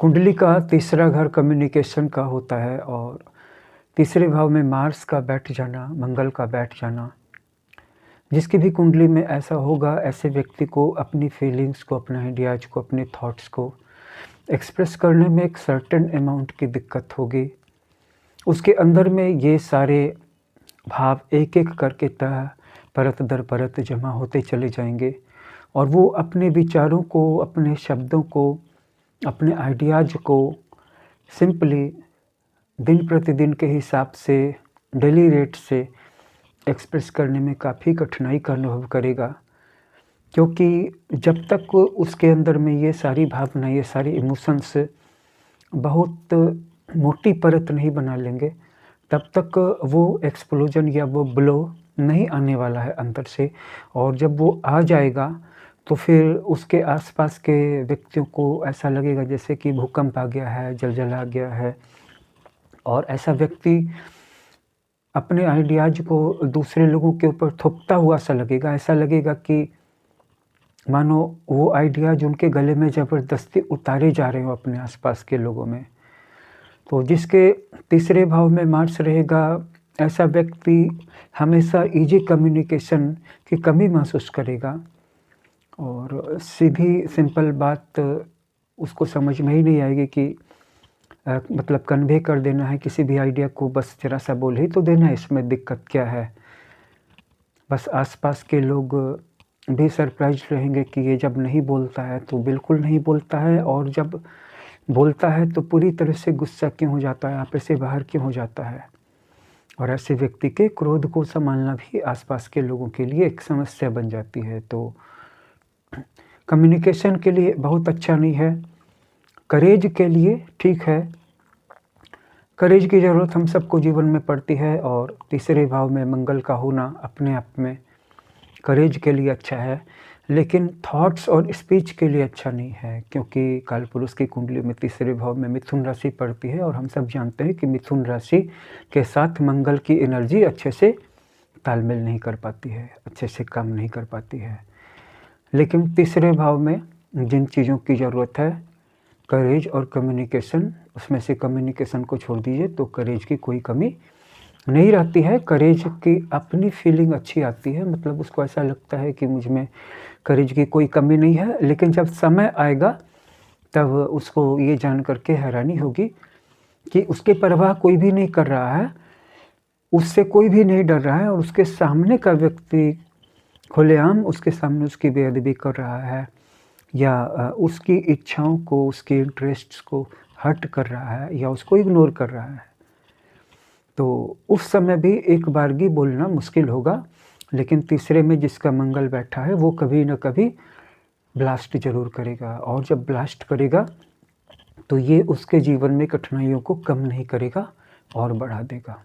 कुंडली का तीसरा घर कम्युनिकेशन का होता है और तीसरे भाव में मार्स का बैठ जाना, मंगल का बैठ जाना। जिसकी भी कुंडली में ऐसा होगा, ऐसे व्यक्ति को अपनी फीलिंग्स को, अपने आइडियाज़ को, अपने थॉट्स को एक्सप्रेस करने में एक सर्टेन अमाउंट की दिक्कत होगी। उसके अंदर में ये सारे भाव एक-एक करके परत दर परत जमा होते चले जाएंगे और वो अपने विचारों को, अपने शब्दों को, अपने आइडियाज़ को सिंपली दिन प्रतिदिन के हिसाब से, डेली रेट से एक्सप्रेस करने में काफ़ी कठिनाई का अनुभव करेगा। क्योंकि जब तक उसके अंदर में ये सारी भावना, ये सारी इमोशंस बहुत मोटी परत नहीं बना लेंगे, तब तक वो एक्सप्लोजन या वो ब्लो नहीं आने वाला है अंदर से। और जब वो आ जाएगा तो फिर उसके आसपास के व्यक्तियों को ऐसा लगेगा जैसे कि भूकंप आ गया है, ज़लज़ला आ गया है। और ऐसा व्यक्ति अपने आइडियाज़ को दूसरे लोगों के ऊपर थोपता हुआ सा लगेगा। ऐसा लगेगा कि मानो वो आइडियाज़ उनके गले में ज़बरदस्ती उतारे जा रहे हो अपने आसपास के लोगों में। तो जिसके तीसरे भाव में मार्स रहेगा, ऐसा व्यक्ति हमेशा ईज़ी कम्युनिकेशन की कमी महसूस करेगा और सीधी सिंपल बात उसको समझ में ही नहीं आएगी कि मतलब कन्वे कर देना है किसी भी आइडिया को, बस ज़रा सा बोल ही तो देना है, इसमें दिक्कत क्या है। बस आसपास के लोग भी सरप्राइज्ड रहेंगे कि ये जब नहीं बोलता है तो बिल्कुल नहीं बोलता है, और जब बोलता है तो पूरी तरह से गुस्सा क्यों हो जाता है, आपे से बाहर क्यों हो जाता है। और ऐसे व्यक्ति के क्रोध को संभालना भी आसपास के लोगों के लिए एक समस्या बन जाती है। तो कम्युनिकेशन के लिए बहुत अच्छा नहीं है। करेज के लिए ठीक है, करेज की ज़रूरत हम सबको जीवन में पड़ती है और तीसरे भाव में मंगल का होना अपने आप में करेज के लिए अच्छा है, लेकिन थॉट्स और स्पीच के लिए अच्छा नहीं है। क्योंकि कालपुरुष की कुंडली में तीसरे भाव में मिथुन राशि पड़ती है और हम सब जानते हैं कि मिथुन राशि के साथ मंगल की एनर्जी अच्छे से तालमेल नहीं कर पाती है, अच्छे से काम नहीं कर पाती है। लेकिन तीसरे भाव में जिन चीज़ों की ज़रूरत है, करेज और कम्युनिकेशन, उसमें से कम्युनिकेशन को छोड़ दीजिए तो करेज की कोई कमी नहीं रहती है। करेज की अपनी फीलिंग अच्छी आती है, मतलब उसको ऐसा लगता है कि मुझ में करेज की कोई कमी नहीं है। लेकिन जब समय आएगा तब उसको ये जान करके हैरानी होगी कि उसके परवाह कोई भी नहीं कर रहा है, उससे कोई भी नहीं डर रहा है और उसके सामने का व्यक्ति खुलेआम उसके सामने उसकी बेअदबी कर रहा है या उसकी इच्छाओं को, उसके इंटरेस्ट्स को हर्ट कर रहा है या उसको इग्नोर कर रहा है। तो उस समय भी एक बारगी बोलना मुश्किल होगा। लेकिन तीसरे में जिसका मंगल बैठा है वो कभी न कभी ब्लास्ट ज़रूर करेगा, और जब ब्लास्ट करेगा तो ये उसके जीवन में कठिनाइयों को कम नहीं करेगा और बढ़ा देगा।